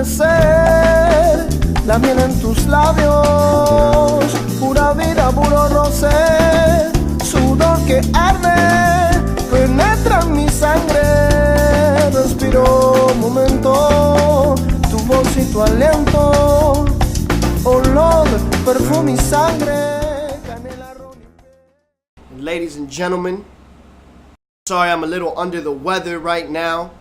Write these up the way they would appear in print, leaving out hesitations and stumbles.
amanecer, la miel en tus labios, pura vida, puro roce, sudor que arde, penetra en mi sangre, respiro un momento, tu voz y tu aliento, olor, perfume y sangre, canela, ron. Ladies and gentlemen, sorry I'm a little under the weather right now.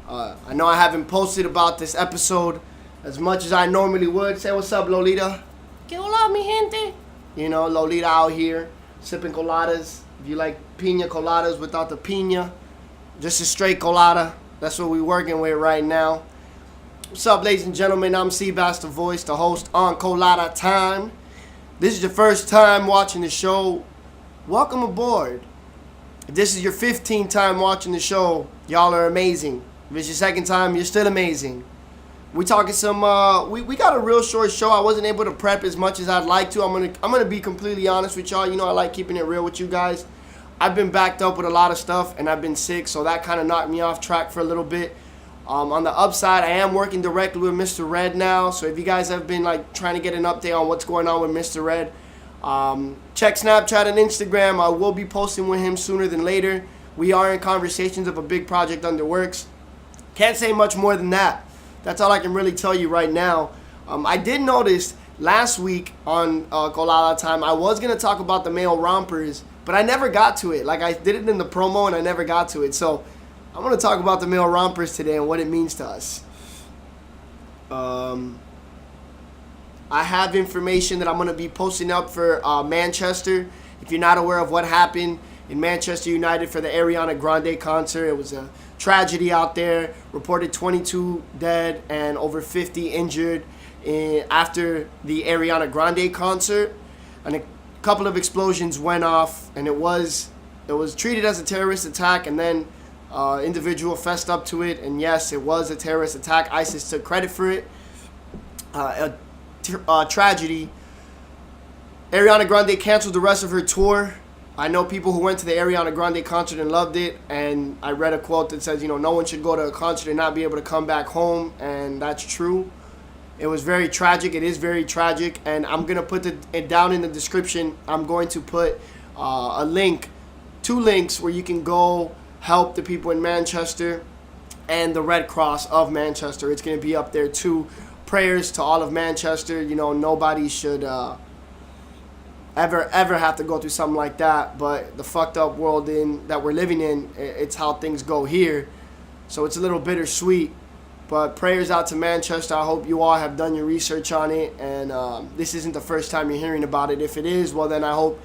I know I haven't posted about this episode as much as I normally would. Say what's up, Lolita. Que hola, mi gente. You know, Lolita out here sipping coladas. If you like pina coladas without the pina, just a straight colada. That's what we're working with right now. What's up, ladies and gentlemen? I'm Seabass the Voice, the host on Colada Time. This is your first time watching the show. Welcome aboard. If this is your 15th time watching the show, y'all are amazing. If it's your second time, you're still amazing. We talking some, we got a real short show. I wasn't able to prep as much as I'd like to. I'm gonna be completely honest with y'all. You know I like keeping it real with you guys. I've been backed up with a lot of stuff, and I've been sick, so that kind of knocked me off track for a little bit. On the upside, I am working directly with Mr. Red now, so if you guys have been like trying to get an update on what's going on with Mr. Red, check Snapchat and Instagram. I will be posting with him sooner than later. We are in conversations of a big project under works. Can't say much more than that. That's all I can really tell you right now. I did notice last week on Colada Time, I was going to talk about the male rompers, but I never got to it. Like, I did it in the promo and I never got to it. So I'm going to talk about the male rompers today and what it means to us. I have information that I'm going to be posting up for Manchester. If you're not aware of what happened in Manchester United for the Ariana Grande concert, it was a tragedy out there. Reported 22 dead and over 50 injured after the Ariana Grande concert. And a couple of explosions went off, and it was treated as a terrorist attack, and then individual fessed up to it, and yes, it was a terrorist attack. ISIS took credit for it. Tragedy. Ariana Grande canceled the rest of her tour. I know people who went to the Ariana Grande concert and loved it, and I read a quote that says, you know, no one should go to a concert and not be able to come back home, and that's true. It was very tragic. It is very tragic, and I'm going to put it down in the description. I'm going to put a link, 2 links where you can go help the people in Manchester and the Red Cross of Manchester. It's going to be up there too. Prayers to all of Manchester. You know, nobody should ever have to go through something like that, but the fucked up world that we're living in, it's how things go here, so it's a little bittersweet. But prayers out to Manchester. I hope you all have done your research on it, and this isn't the first time you're hearing about it. If it is, well then I hope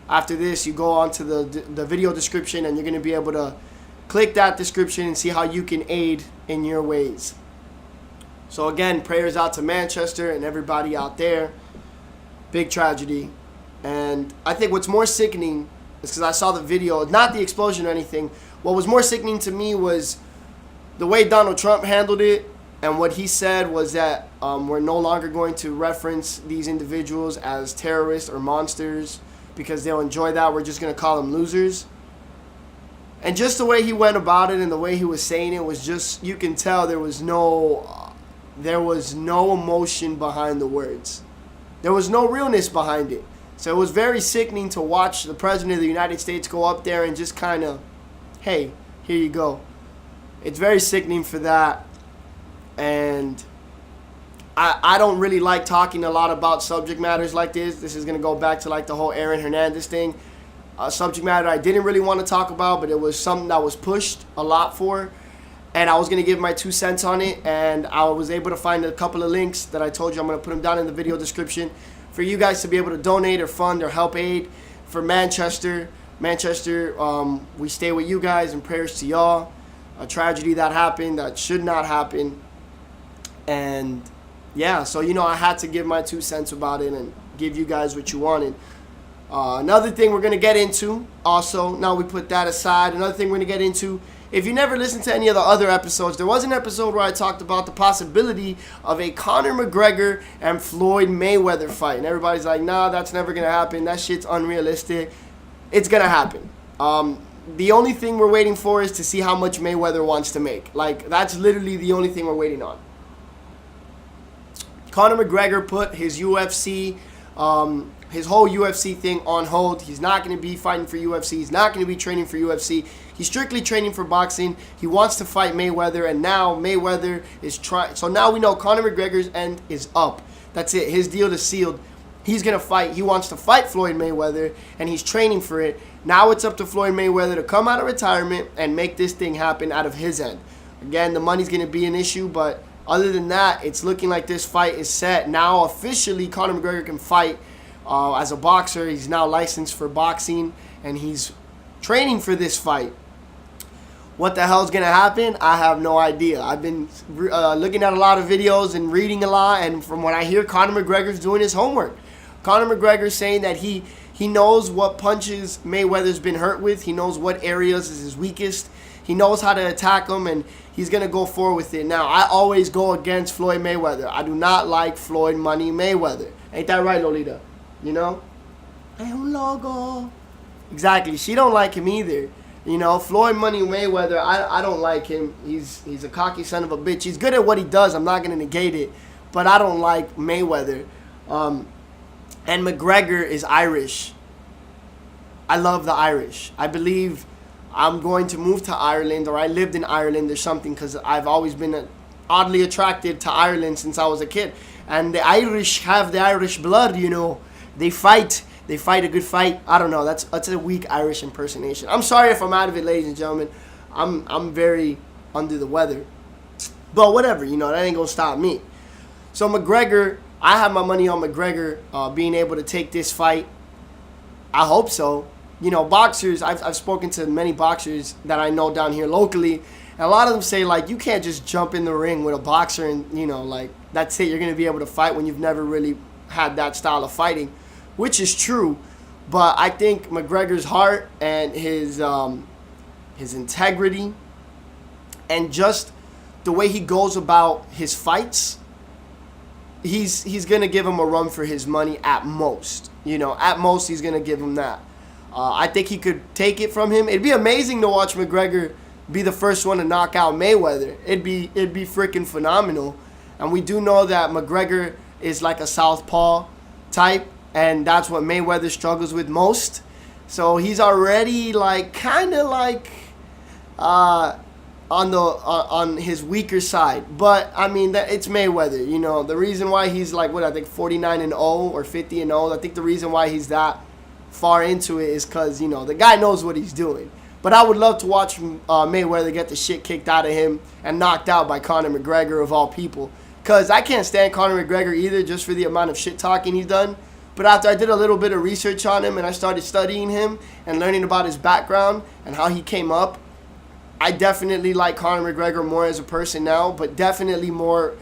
after this you go on to the video description, and you're going to be able to click that description and see how you can aid in your ways. So again, prayers out to Manchester and everybody out there. Big tragedy. And I think what's more sickening is because I saw the video, not the explosion or anything. What was more sickening to me was the way Donald Trump handled it. And what he said was that we're no longer going to reference these individuals as terrorists or monsters because they'll enjoy that. We're just going to call them losers. And just the way he went about it and the way he was saying it was just, you can tell there was no emotion behind the words. There was no realness behind it. So it was very sickening to watch the President of the United States go up there and just kind of, hey, here you go. It's very sickening for that. And I don't really like talking a lot about subject matters like this. This is going to go back to like the whole Aaron Hernandez thing. A subject matter I didn't really want to talk about, but it was something that was pushed a lot for. And I was going to give my 2 cents on it. And I was able to find a couple of links that I told you. I'm going to put them down in the video description for you guys to be able to donate or fund or help aid for Manchester. Manchester, we stay with you guys and prayers to y'all. A tragedy that happened that should not happen. And yeah, so you know, I had to give my 2 cents about it and give you guys what you wanted. Another thing we're going to get into also, now we put that aside, another thing we're going to get into, if you never listened to any of the other episodes, there was an episode where I talked about the possibility of a Conor McGregor and Floyd Mayweather fight. And everybody's like, nah, that's never going to happen. That shit's unrealistic. It's going to happen. The only thing we're waiting for is to see how much Mayweather wants to make. Like, that's literally the only thing we're waiting on. Conor McGregor put his his whole UFC thing on hold. He's not going to be fighting for UFC. He's not going to be training for UFC. He's strictly training for boxing. He wants to fight Mayweather, and now Mayweather is trying. So now we know Conor McGregor's end is up. That's it. His deal is sealed. He's going to fight. He wants to fight Floyd Mayweather, and he's training for it. Now it's up to Floyd Mayweather to come out of retirement and make this thing happen out of his end. Again, the money's going to be an issue, but other than that, it's looking like this fight is set. Now officially, Conor McGregor can fight as a boxer. He's now licensed for boxing, and he's training for this fight. What the hell's going to happen? I have no idea. I've been looking at a lot of videos and reading a lot, and from what I hear, Conor McGregor's doing his homework. Conor McGregor's saying that he knows what punches Mayweather's been hurt with. He knows what areas is his weakest. He knows how to attack him, and he's going to go forward with it. Now, I always go against Floyd Mayweather. I do not like Floyd Money Mayweather. Ain't that right, Lolita? You know? Hey, un logo. Exactly. She don't like him either. You know, Floyd Money Mayweather, I don't like him. He's a cocky son of a bitch. He's good at what he does. I'm not going to negate it. But I don't like Mayweather. And McGregor is Irish. I love the Irish. I believe I'm going to move to Ireland, or I lived in Ireland or something, because I've always been oddly attracted to Ireland since I was a kid. And the Irish have the Irish blood, you know. They fight. They fight a good fight. I don't know. That's a weak Irish impersonation. I'm sorry if I'm out of it, ladies and gentlemen. I'm very under the weather. But whatever, you know, that ain't going to stop me. So McGregor, I have my money on McGregor being able to take this fight. I hope so. You know, boxers, I've spoken to many boxers that I know down here locally, and a lot of them say, like, you can't just jump in the ring with a boxer and, you know, like, that's it. You're going to be able to fight when you've never really had that style of fighting, which is true. But I think McGregor's heart and his integrity and just the way he goes about his fights, he's going to give him a run for his money at most. You know, at most he's going to give him that. I think he could take it from him. It'd be amazing to watch McGregor be the first one to knock out Mayweather. It'd be freaking phenomenal. And we do know that McGregor is like a southpaw type, and that's what Mayweather struggles with most. So he's already like kind of like on his weaker side. But I mean, that it's Mayweather. You know, the reason why he's like, what, I think 49-0 or 50-0. I think the reason why he's that far into it is because, you know, the guy knows what he's doing. But I would love to watch Mayweather get the shit kicked out of him and knocked out by Conor McGregor of all people. Because I can't stand Conor McGregor either, just for the amount of shit talking he's done. But after I did a little bit of research on him and I started studying him and learning about his background and how he came up, I definitely like Conor McGregor more as a person now, but definitely more,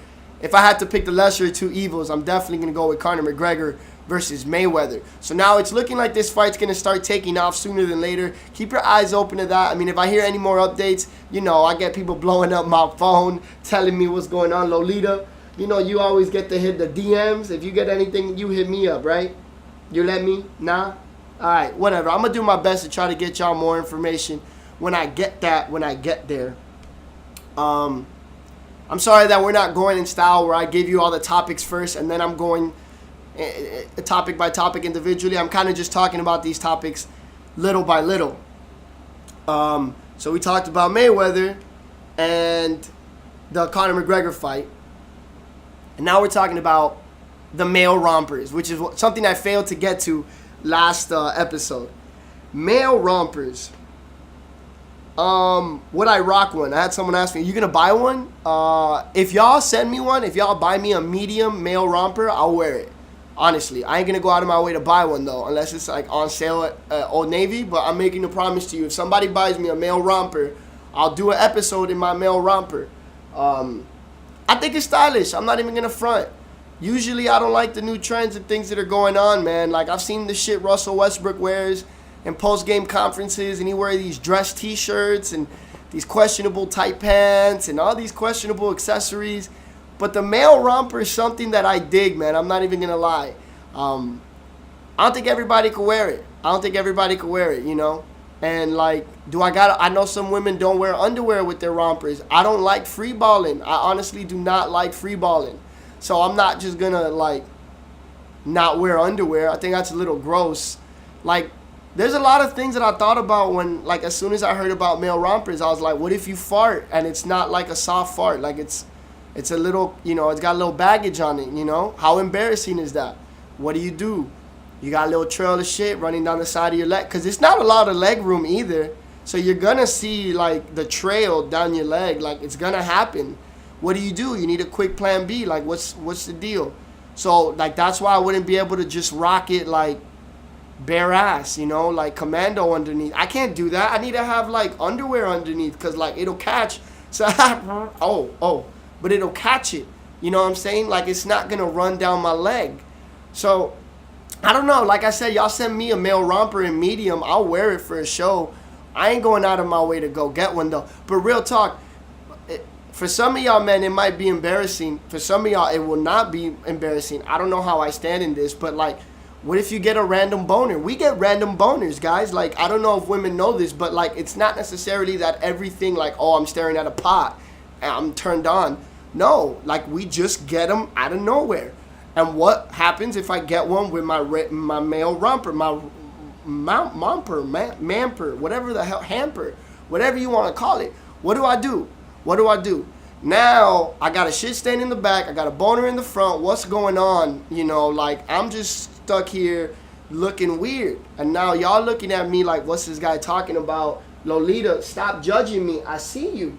if I had to pick the lesser of two evils, I'm definitely going to go with Conor McGregor versus Mayweather. So now it's looking like this fight's going to start taking off sooner than later. Keep your eyes open to that. I mean, if I hear any more updates, you know, I get people blowing up my phone, telling me what's going on. Lolita, you know, you always get to hit the DMs. If you get anything, you hit me up, right? You let me? Nah? All right, whatever. I'm going to do my best to try to get y'all more information when I get there. I'm sorry that we're not going in style where I give you all the topics first and then I'm going topic by topic individually. I'm kind of just talking about these topics little by little. So we talked about Mayweather and the Conor McGregor fight. And now we're talking about the male rompers, which is something I failed to get to last episode. Male rompers. Would I rock one? I had someone ask me, you gonna buy one? If y'all send me one, if y'all buy me a medium male romper, I'll wear it. Honestly, I ain't gonna go out of my way to buy one though, unless it's like on sale at Old Navy. But I'm making a promise to you, if somebody buys me a male romper, I'll do an episode in my male romper. I think it's stylish. I'm not even gonna front. Usually I don't like the new trends and things that are going on, man. Like, I've seen the shit Russell Westbrook wears in post-game conferences, and he wears these dress t-shirts and these questionable tight pants and all these questionable accessories. But the male romper is something that I dig, man. I'm not even gonna lie. I don't think everybody could wear it. You know? And like, I know some women don't wear underwear with their rompers. I don't like free balling. I honestly do not like free balling. So I'm not just gonna like not wear underwear. I think that's a little gross. Like, there's a lot of things that I thought about when, like, as soon as I heard about male rompers, I was like, what if you fart and it's not like a soft fart? Like, it's a little, you know, it's got a little baggage on it, you know? How embarrassing is that? What do? You got a little trail of shit running down the side of your leg. Because it's not a lot of leg room either. So you're going to see, like, the trail down your leg. Like, it's going to happen. What do? You need a quick plan B. Like, what's the deal? So, like, that's why I wouldn't be able to just rock it, like, bare ass, you know, like commando underneath. I can't do that. I need to have, like, underwear underneath because, like, it'll catch. So, but it'll catch it. You know what I'm saying? Like, it's not going to run down my leg. So, I don't know. Like I said, y'all send me a male romper in medium. I'll wear it for a show. I ain't going out of my way to go get one, though. But real talk, for some of y'all, man, it might be embarrassing. For some of y'all, it will not be embarrassing. I don't know how I stand in this, but, like, what if you get a random boner? We get random boners, guys. Like, I don't know if women know this, but, like, it's not necessarily that everything, like, oh, I'm staring at a pot and I'm turned on. No, like, we just get them out of nowhere. And what happens if I get one with my male romper, my mamper, whatever the hell, hamper, whatever you want to call it? What do I do? Now, I got a shit stain in the back. I got a boner in the front. What's going on? You know, like, I'm just stuck here looking weird. And now y'all looking at me like, what's this guy talking about? Lolita, stop judging me. I see you.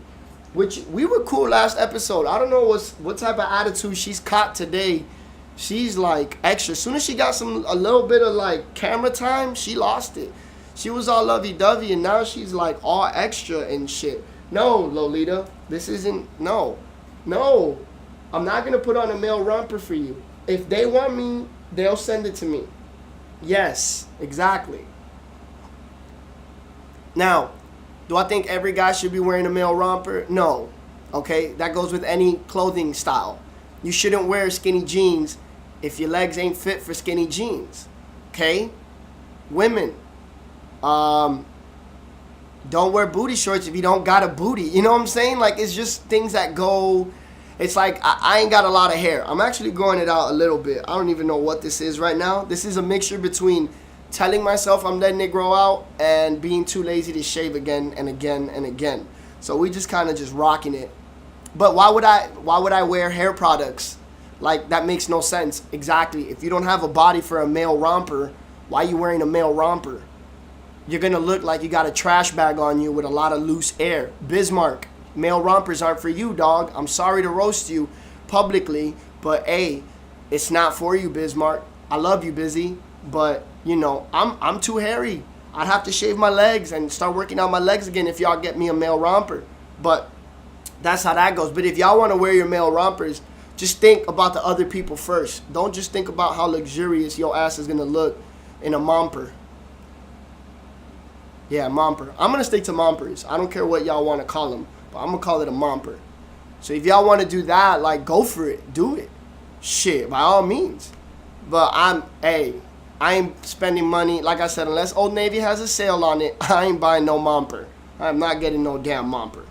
Which, we were cool last episode. I don't know what type of attitude she's caught today. She's, like, extra. As soon as she got a little bit of, like, camera time, she lost it. She was all lovey-dovey, and now she's, like, all extra and shit. No, Lolita, this isn't, no. I'm not going to put on a male romper for you. If they want me, they'll send it to me. Yes, exactly. Now, do I think every guy should be wearing a male romper? No. Okay, that goes with any clothing style. You shouldn't wear skinny jeans if your legs ain't fit for skinny jeans. Okay? Women, don't wear booty shorts if you don't got a booty. You know what I'm saying? Like, it's just things that go. It's like, I ain't got a lot of hair. I'm actually growing it out a little bit. I don't even know what this is right now. This is a mixture between telling myself I'm letting it grow out and being too lazy to shave again and again and again. So we just kind of just rocking it. But why would I wear hair products? Like, that makes no sense. Exactly. If you don't have a body for a male romper, why are you wearing a male romper? You're going to look like you got a trash bag on you with a lot of loose air. Bismarck, male rompers aren't for you, dog. I'm sorry to roast you publicly, but hey, it's not for you, Bismarck. I love you, Busy, but, you know, I'm too hairy. I'd have to shave my legs and start working out my legs again if y'all get me a male romper. But that's how that goes. But if y'all want to wear your male rompers, just think about the other people first. Don't just think about how luxurious your ass is going to look in a momper. Yeah, momper. I'm going to stick to mompers. I don't care what y'all want to call them, but I'm going to call it a momper. So if y'all want to do that, like, go for it. Do it. Shit, by all means. But I ain't spending money. Like I said, unless Old Navy has a sale on it, I ain't buying no momper. I'm not getting no damn momper.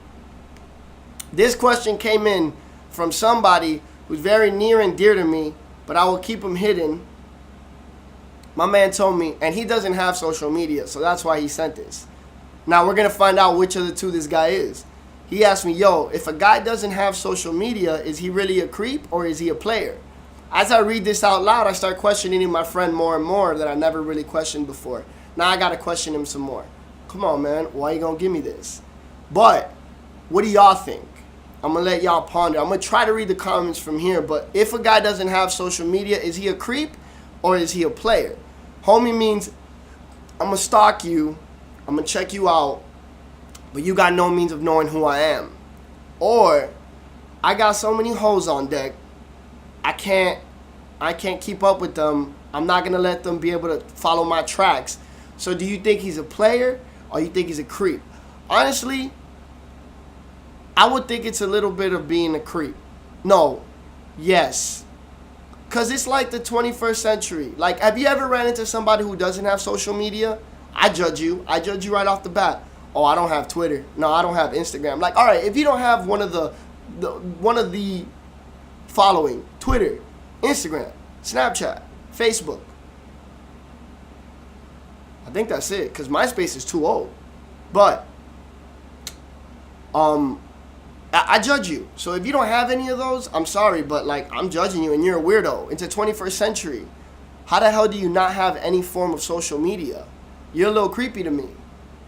This question came in from somebody who's very near and dear to me, but I will keep him hidden. My man told me, and he doesn't have social media, so that's why he sent this. Now, we're going to find out which of the two this guy is. He asked me, yo, if a guy doesn't have social media, is he really a creep or is he a player? As I read this out loud, I start questioning my friend more and more that I never really questioned before. Now I got to question him some more. Come on, man. Why you going to give me this? But what do y'all think? I'm going to let y'all ponder. I'm going to try to read the comments from here. But if a guy doesn't have social media, is he a creep or is he a player? Homie means I'm going to stalk you. I'm going to check you out. But you got no means of knowing who I am. Or I got so many hoes on deck. I can't keep up with them. I'm not going to let them be able to follow my tracks. So do you think he's a player or you think he's a creep? Honestly, I would think it's a little bit of being a creep. No. Yes. Because it's like the 21st century. Like, have you ever ran into somebody who doesn't have social media? I judge you. I judge you right off the bat. Oh, I don't have Twitter. No, I don't have Instagram. Like, all right, if you don't have one of the following? Twitter, Instagram, Snapchat, Facebook. I think that's it, because MySpace is too old. But I judge you. So if you don't have any of those, I'm sorry, but like, I'm judging you and you're a weirdo. It's the 21st century. How the hell do you not have any form of social media? You're a little creepy to me.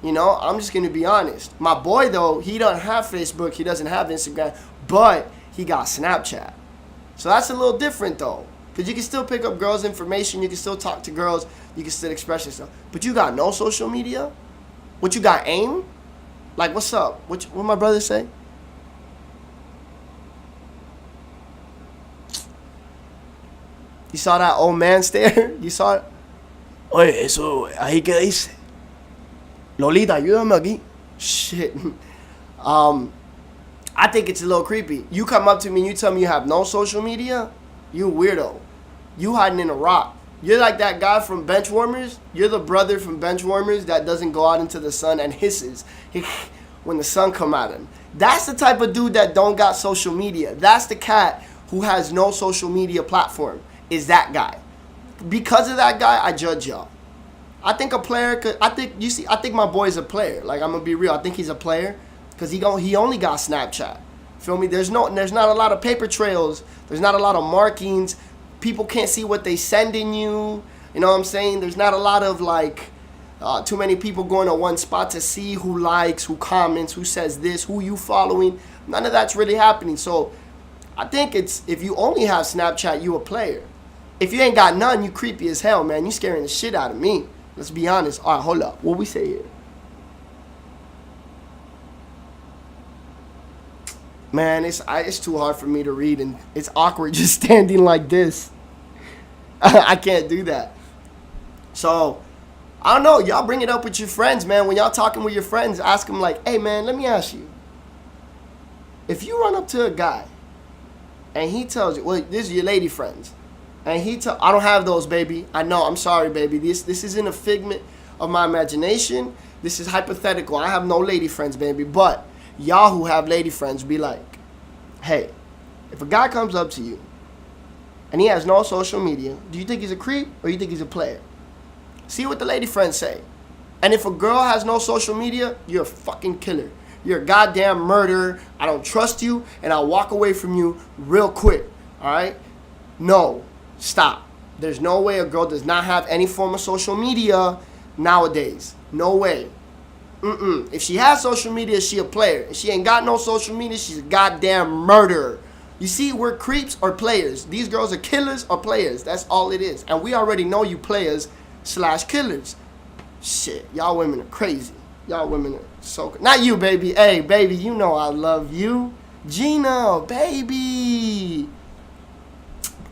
You know, I'm just going to be honest. My boy, though, he doesn't have Facebook. He doesn't have Instagram. But he got Snapchat. So that's a little different, though. Because you can still pick up girls' information. You can still talk to girls. You can still express yourself. But you got no social media? What, you got AIM? Like, what's up? What my brother say? You saw that old man stare? You saw it? Oye, eso, ahí que dice. Lolita, ayúdame aquí. Shit. I think it's a little creepy. You come up to me and you tell me you have no social media? You a weirdo. You hiding in a rock. You're like that guy from Benchwarmers. You're the brother from Benchwarmers that doesn't go out into the sun and hisses when the sun come at him. That's the type of dude that don't got social media. That's the cat who has no social media platform. Is that guy. Because of that guy, I judge y'all. I think a player could, I think my boy's a player. Like, I'm gonna be real. I think he's a player because he only got Snapchat. Feel me? There's not a lot of paper trails. There's not a lot of markings. People can't see what they sending you. You know what I'm saying? There's not a lot of like too many people going to one spot to see who likes, who comments, who says this, who you following. None of that's really happening. So I think it's, if you only have Snapchat, you a player. If you ain't got none, you creepy as hell, man. You scaring the shit out of me. Let's be honest. All right, hold up. What we say here? Man, it's too hard for me to read, and it's awkward just standing like this. I can't do that. So, I don't know. Y'all bring it up with your friends, man. When y'all talking with your friends, ask them like, hey, man, let me ask you. If you run up to a guy, and he tells you, well, this is your lady friends, and I don't have those, baby. I know, I'm sorry, baby. This isn't a figment of my imagination. This is hypothetical. I have no lady friends, baby. But y'all who have lady friends be like, hey, if a guy comes up to you and he has no social media, do you think he's a creep or you think he's a player? See what the lady friends say. And if a girl has no social media, you're a fucking killer. You're a goddamn murderer. I don't trust you, and I'll walk away from you real quick. All right? No. Stop. There's no way a girl does not have any form of social media nowadays. No way. If she has social media, she a player. If she ain't got no social media, she's a goddamn murderer. You see, we're creeps or players. These girls are killers or players. That's all it is. And we already know you players / killers. Shit, y'all women are crazy. Y'all women are so... Not you, baby. Hey, baby, you know I love you. Gina, baby.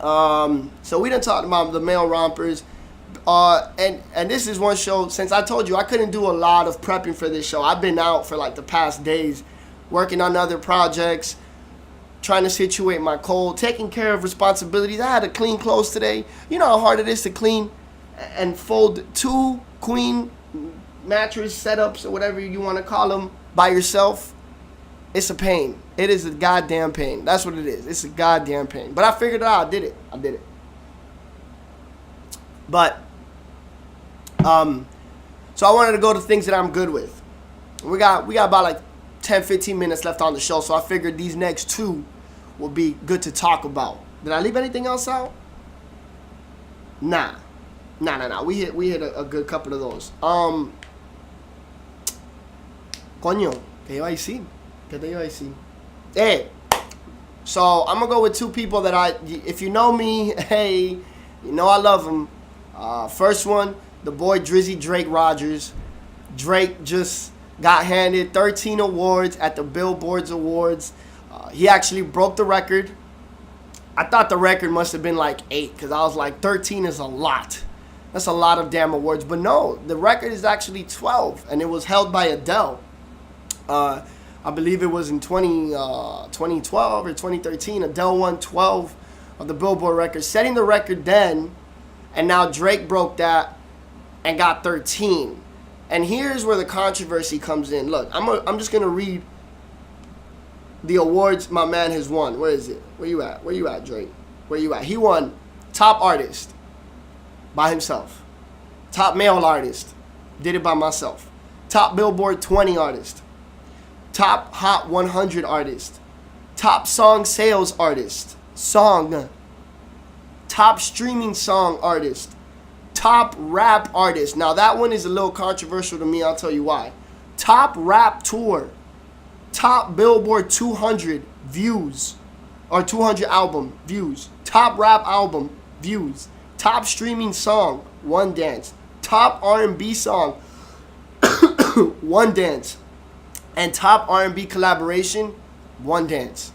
So we done talked about the male rompers. And this is one show, since I told you I couldn't do a lot of prepping for this show. I've been out for like the past days working on other projects, trying to situate my cold, taking care of responsibilities. I had to clean clothes today. You know how hard it is to clean and fold 2 queen mattress setups or whatever you want to call them by yourself. It's a pain. It is a goddamn pain. That's what it is. It's a goddamn pain. But I figured it out. I did it. But so I wanted to go to things that I'm good with. We got about like 10-15 minutes left on the show, so I figured these next 2 will be good to talk about. Did I leave anything else out? Nah. We hit a good couple of those. Coño, ¿qué iba a decir? ¿Qué te iba a decir? Hey, so I'm gonna go with 2 people that if you know me, hey, you know I love them. First one, the boy Drizzy Drake Rogers. Drake just got handed 13 awards at the BillBoard Awards. He actually broke the record. I thought the record must have been like 8 because I was like, 13 is a lot. That's a lot of damn awards. But no, the record is actually 12, and it was held by Adele. I believe it was in 2012 or 2013. Adele won 12 of the BillBoard records, setting the record then. And now Drake broke that and got 13. And here's where the controversy comes in. Look, I'm just going to read the awards my man has won. Where is it? Where you at? Where you at, Drake? Where you at? He won top artist by himself. Top male artist. Did it by myself. Top Billboard 20 artist. Top Hot 100 artist. Top song sales artist. Song. Top streaming song artist. Top rap artist. Now that one is a little controversial to me. I'll tell you why. Top rap tour. Top Billboard 200 views. Or 200 album views. Top rap album views. Top streaming song. One Dance. Top R&B song. One Dance. And top R&B collaboration. One Dance.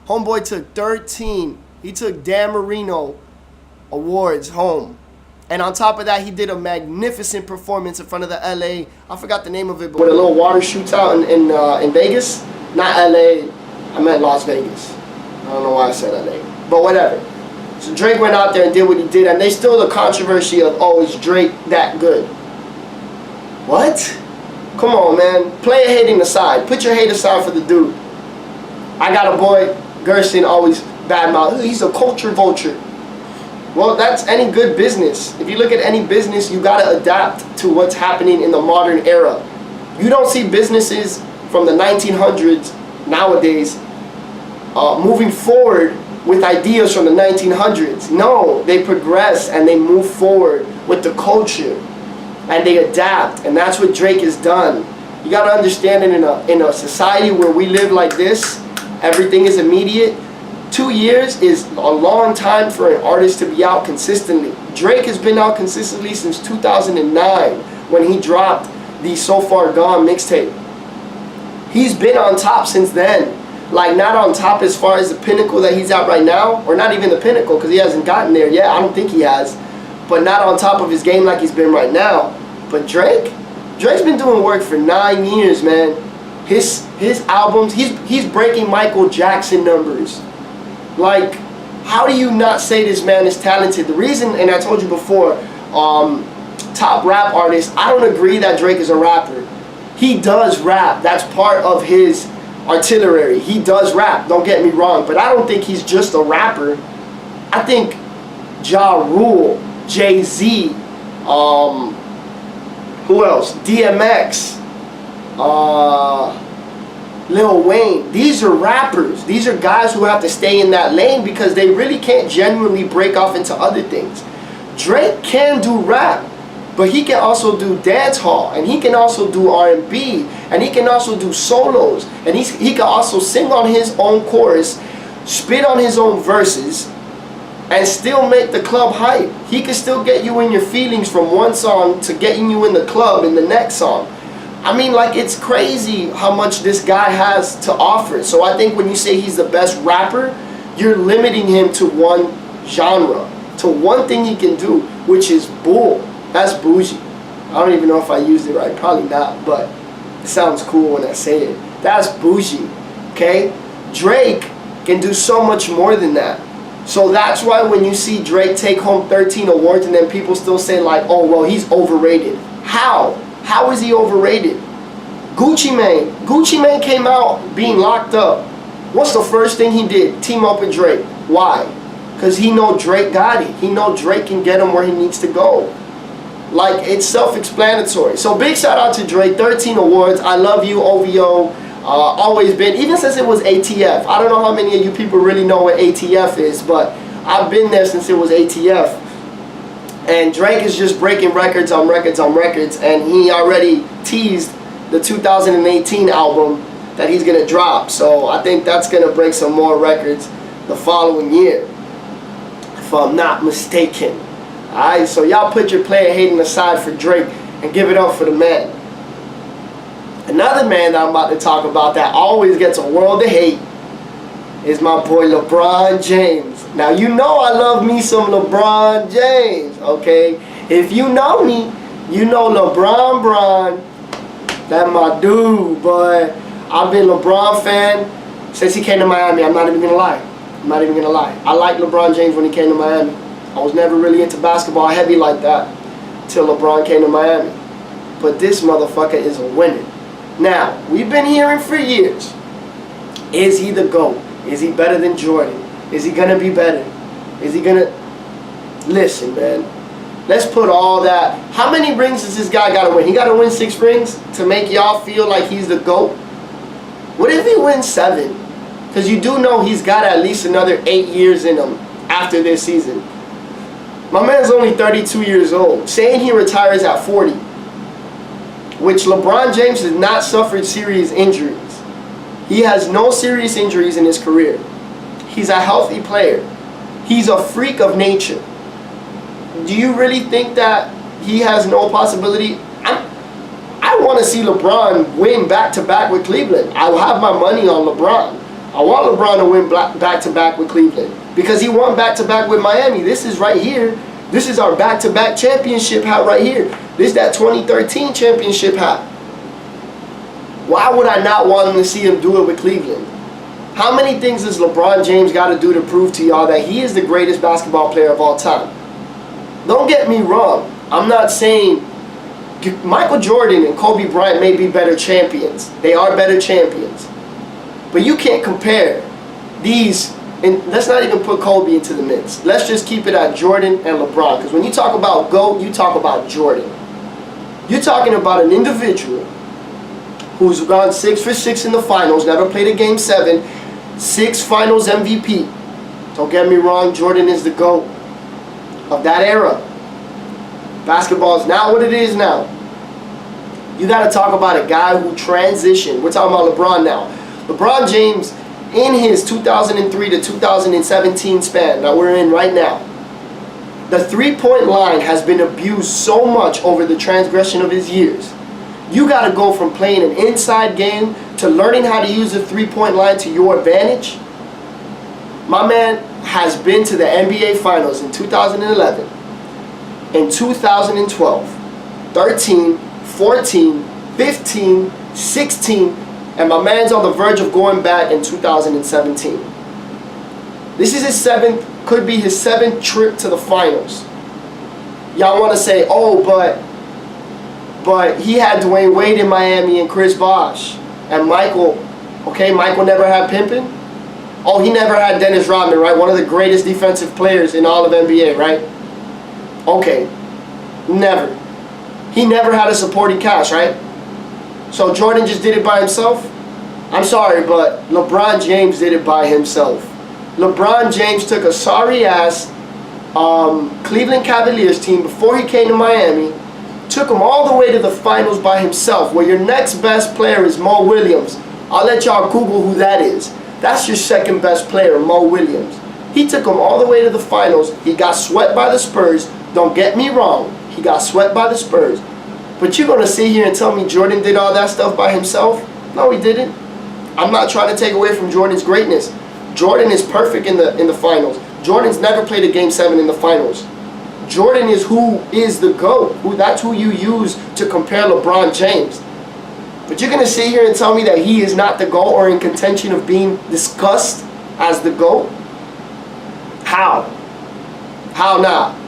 Homeboy took 13. He took Dan Marino awards home. And on top of that, he did a magnificent performance in front of the LA. I forgot the name of it, but with a little water shoots out in Vegas. Not LA. I meant Las Vegas. I don't know why I said LA. But whatever. So Drake went out there and did what he did. And there's still the controversy of, oh, is Drake that good? What? Come on, man. Play your hating aside. Put your hate aside for the dude. I got a boy, Gerson, always badmouth. He's a culture vulture. Well, that's any good business. If you look at any business, you got to adapt to what's happening in the modern era. You don't see businesses from the 1900s nowadays moving forward with ideas from the 1900s. No, they progress and they move forward with the culture and they adapt, and that's what Drake has done. You got to understand that in a society where we live like this, everything is immediate. 2 years is a long time for an artist to be out consistently. Drake has been out consistently since 2009 when he dropped the So Far Gone mixtape. He's been on top since then. Like, not on top as far as the pinnacle that he's at right now, or not even the pinnacle because he hasn't gotten there yet. I don't think he has. But not on top of his game like he's been right now. But Drake's been doing work for 9 years, man. His albums, he's breaking Michael Jackson numbers. Like, how do you not say this man is talented? The reason, and I told you before, top rap artist, I don't agree that Drake is a rapper. He does rap. That's part of his artillery. He does rap, don't get me wrong, but I don't think he's just a rapper. I think Ja Rule, Jay-Z, who else? DMX, Lil Wayne. These are rappers. These are guys who have to stay in that lane because they really can't genuinely break off into other things. Drake can do rap, but he can also do dance hall, and he can also do R&B, and he can also do solos, and he can also sing on his own chorus, spit on his own verses, and still make the club hype. He can still get you in your feelings from one song to getting you in the club in the next song. I mean, like, it's crazy how much this guy has to offer. So I think when you say he's the best rapper, you're limiting him to one genre, to one thing he can do, which is bull. That's bougie. I don't even know if I used it right. Probably not, but it sounds cool when I say it. That's bougie, okay? Drake can do so much more than that. So that's why when you see Drake take home 13 awards and then people still say like, oh, well, he's overrated. How? How is he overrated? Gucci Mane came out being locked up. What's the first thing he did? Team up with Drake. Why? Because he know Drake got it. He know Drake can get him where he needs to go. Like, it's self-explanatory. So big shout out to Drake. 13 awards. I love you, OVO. Always been, even since it was ATF. I don't know how many of you people really know what ATF is, but I've been there since it was ATF. And Drake is just breaking records on records on records, and he already teased the 2018 album that he's going to drop. So I think that's going to break some more records the following year, if I'm not mistaken. Alright, so y'all put your player hating aside for Drake and give it up for the man. Another man that I'm about to talk about that always gets a world of hate is my boy LeBron James. Now, you know I love me some LeBron James, okay? If you know me, you know LeBron, that my dude, but I've been a LeBron fan since he came to Miami. I'm not even gonna lie. I liked LeBron James when he came to Miami. I was never really into basketball heavy like that till LeBron came to Miami. But this motherfucker is a winner. Now, we've been hearing for years Is he the GOAT? Is he better than Jordan? Is he going to be better? Is he going to... Listen, man. Let's put all that... How many rings does this guy got to win? He got to win 6 rings to make y'all feel like he's the GOAT? What if he wins 7? Because you do know he's got at least another 8 years in him after this season. My man's only 32 years old. Saying he retires at 40, which LeBron James has not suffered serious injuries. He has no serious injuries in his career. He's a healthy player. He's a freak of nature. Do you really think that he has no possibility? I want to see LeBron win back-to-back with Cleveland. I will have my money on LeBron. I want LeBron to win back-to-back with Cleveland because he won back-to-back with Miami. This is right here. This is our back-to-back championship hat right here. This is that 2013 championship hat. Why would I not want to see him do it with Cleveland? How many things does LeBron James got to do to prove to y'all that he is the greatest basketball player of all time? Don't get me wrong. I'm not saying Michael Jordan and Kobe Bryant may be better champions. They are better champions. But you can't compare these, and let's not even put Kobe into the mix. Let's just keep it at Jordan and LeBron. Because when you talk about GOAT, you talk about Jordan. You're talking about an individual who's gone 6 for 6 in the finals, never played a game 7, 6 finals MVP. Don't get me wrong, Jordan is the GOAT of that era. Basketball is not what it is now. You got to talk about a guy who transitioned. We're talking about LeBron now. LeBron James, in his 2003 to 2017 span that we're in right now, the 3-point line has been abused so much over the transgression of his years. You got to go from playing an inside game to learning how to use the 3-point line to your advantage. My man has been to the NBA Finals in 2011, in 2012, 13, 14, 15, 16, and my man's on the verge of going back in 2017. This is his 7th, could be his 7th trip to the finals. Y'all want to say, oh, but he had Dwayne Wade in Miami and Chris Bosh. And Michael, okay, Michael never had Pimpin'. Oh, he never had Dennis Rodman, right? One of the greatest defensive players in all of NBA, right? Okay, never. He never had a supporting cast, right? So Jordan just did it by himself? I'm sorry, but LeBron James did it by himself. LeBron James took a sorry-ass Cleveland Cavaliers team before he came to Miami, took them all the way to the finals by himself, where your next best player is Mo Williams. I'll let y'all Google who that is. That's your second best player, Mo Williams. He took them all the way to the finals. He got swept by the Spurs. Don't get me wrong. He got swept by the Spurs. But you're going to sit here and tell me Jordan did all that stuff by himself? No, he didn't. I'm not trying to take away from Jordan's greatness. Jordan is perfect in the finals. Jordan's never played a Game 7 in the finals. Jordan is who is the GOAT. That's who you use to compare LeBron James. But you're going to sit here and tell me that he is not the GOAT or in contention of being discussed as the GOAT? How? How not?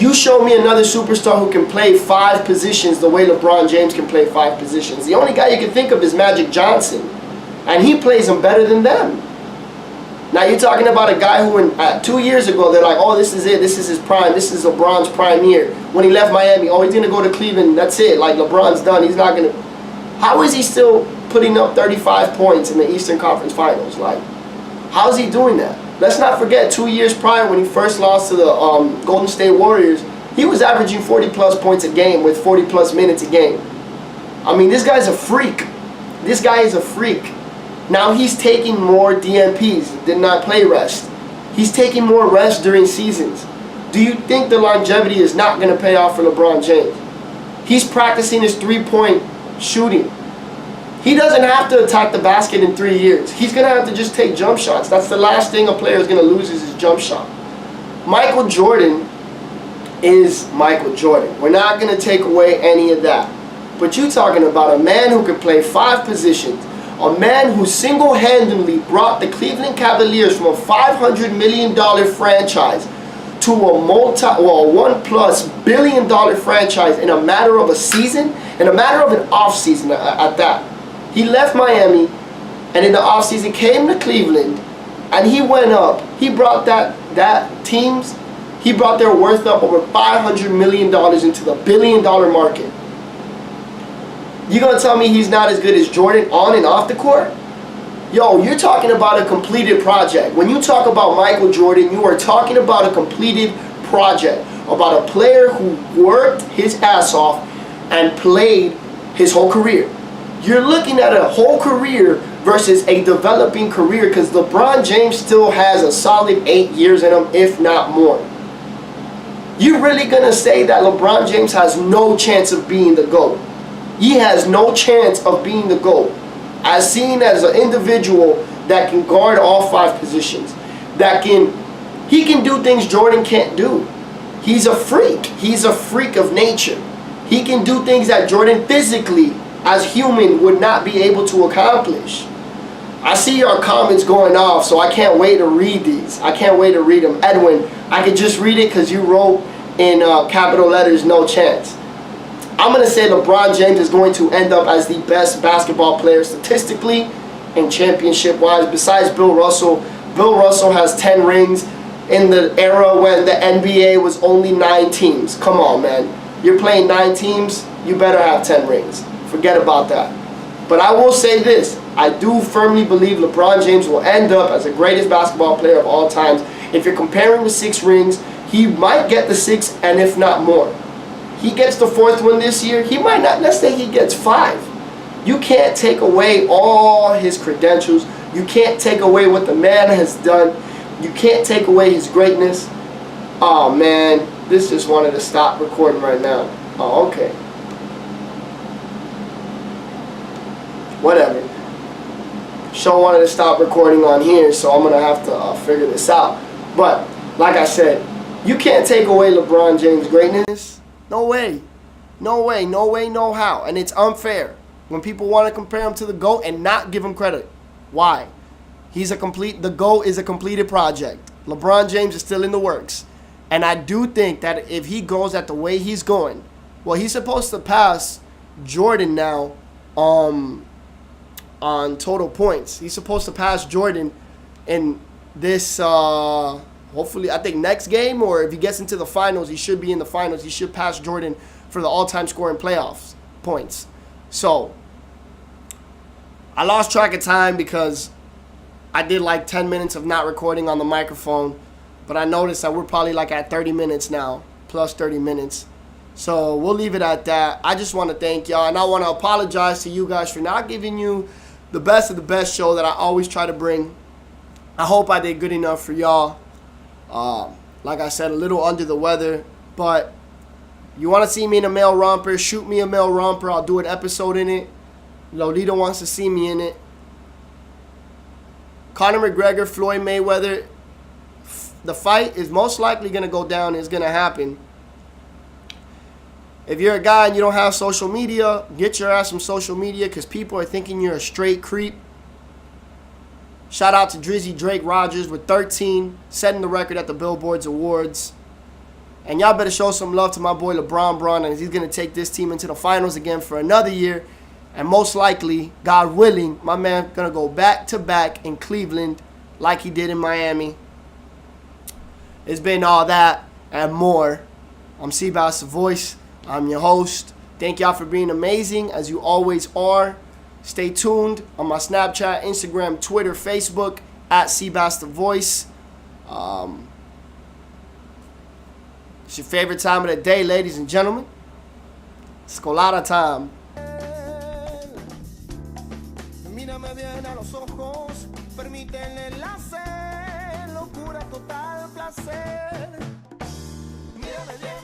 You show me another superstar who can play 5 positions the way LeBron James can play 5 positions. The only guy you can think of is Magic Johnson. And he plays them better than them. Now you're talking about a guy who 2 years ago, they're like, oh, this is it. This is his prime. This is LeBron's prime year. When he left Miami, oh, he's going to go to Cleveland. That's it. Like, LeBron's done. He's not going to... How is he still putting up 35 points in the Eastern Conference Finals? Like, how is he doing that? Let's not forget, 2 years prior when he first lost to the Golden State Warriors, he was averaging 40-plus points a game with 40-plus minutes a game. I mean, this guy's a freak. This guy is a freak. Now he's taking more DNPs, did not play rest. He's taking more rest during seasons. Do you think the longevity is not going to pay off for LeBron James? He's practicing his 3-point shooting. He doesn't have to attack the basket in 3 years. He's going to have to just take jump shots. That's the last thing a player is going to lose is his jump shot. Michael Jordan is Michael Jordan. We're not going to take away any of that. But you're talking about a man who can play 5 positions, a man who single-handedly brought the Cleveland Cavaliers from a $500 million franchise to a $1+ billion franchise in a matter of a season, in a matter of an off-season at that. He left Miami, and in the offseason came to Cleveland, and he went up. He brought he brought their worth up over $500 million into the billion-dollar market. You gonna tell me he's not as good as Jordan on and off the court? Yo, you're talking about a completed project. When you talk about Michael Jordan, you are talking about a completed project, about a player who worked his ass off and played his whole career. You're looking at a whole career versus a developing career, because LeBron James still has a solid 8 years in him, if not more. You really gonna say that LeBron James has no chance of being the GOAT? He has no chance of being the GOAT. As seen as an individual that can guard all 5 positions, he can do things Jordan can't do. He's a freak. He's a freak of nature. He can do things that Jordan physically, as human, would not be able to accomplish. I see your comments going off, so I can't wait to read these. I can't wait to read them. Edwin, I can just read it because you wrote in capital letters, no chance. I'm going to say LeBron James is going to end up as the best basketball player statistically and championship-wise, besides Bill Russell. Bill Russell has 10 rings in the era when the NBA was only 9 teams. Come on, man. You're playing 9 teams, you better have 10 rings. Forget about that. But I will say this. I do firmly believe LeBron James will end up as the greatest basketball player of all times. If you're comparing with 6 rings, he might get the 6, and if not more. He gets the 4th one this year. He might not. Let's say he gets 5. You can't take away all his credentials. You can't take away what the man has done. You can't take away his greatness. Oh, man. This just wanted to stop recording right now. Oh, okay. Whatever. Show wanted to stop recording on here, so I'm going to have to figure this out. But, like I said, you can't take away LeBron James' greatness. No way. No way. No way, no how. And it's unfair when people want to compare him to the GOAT and not give him credit. Why? The GOAT is a completed project. LeBron James is still in the works. And I do think that if he goes at the way he's going, well, he's supposed to pass Jordan now on total points. He's supposed to pass Jordan in this, hopefully, I think next game, or if he gets into the finals, he should be in the finals. He should pass Jordan for the all-time scoring playoffs points. So, I lost track of time because I did like 10 minutes of not recording on the microphone, but I noticed that we're probably like at 30 minutes now, plus 30 minutes. So, we'll leave it at that. I just want to thank y'all, and I want to apologize to you guys for not giving you the best of the best show that I always try to bring. I hope I did good enough for y'all. Like I said, a little under the weather, but you want to see me in a male romper, shoot me a male romper. I'll do an episode in it. Lolita wants to see me in it. Conor McGregor, Floyd Mayweather, the fight is most likely going to go down. It's going to happen. If you're a guy and you don't have social media, get your ass some social media, because people are thinking you're a straight creep. Shout out to Drizzy Drake Rogers with 13, setting the record at the BillBoard's Awards. And y'all better show some love to my boy LeBron, and he's going to take this team into the finals again for another year. And most likely, God willing, my man going to go back-to-back in Cleveland like he did in Miami. It's been all that and more. I'm Seabass the Voice. I'm your host. Thank y'all for being amazing, as you always are. Stay tuned on my Snapchat, Instagram, Twitter, Facebook, at Seabass the Voice. It's your favorite time of the day, ladies and gentlemen. It's Colada Time. Mírame bien a los ojos, permite el enlace, locura total, placer. Mírame bien.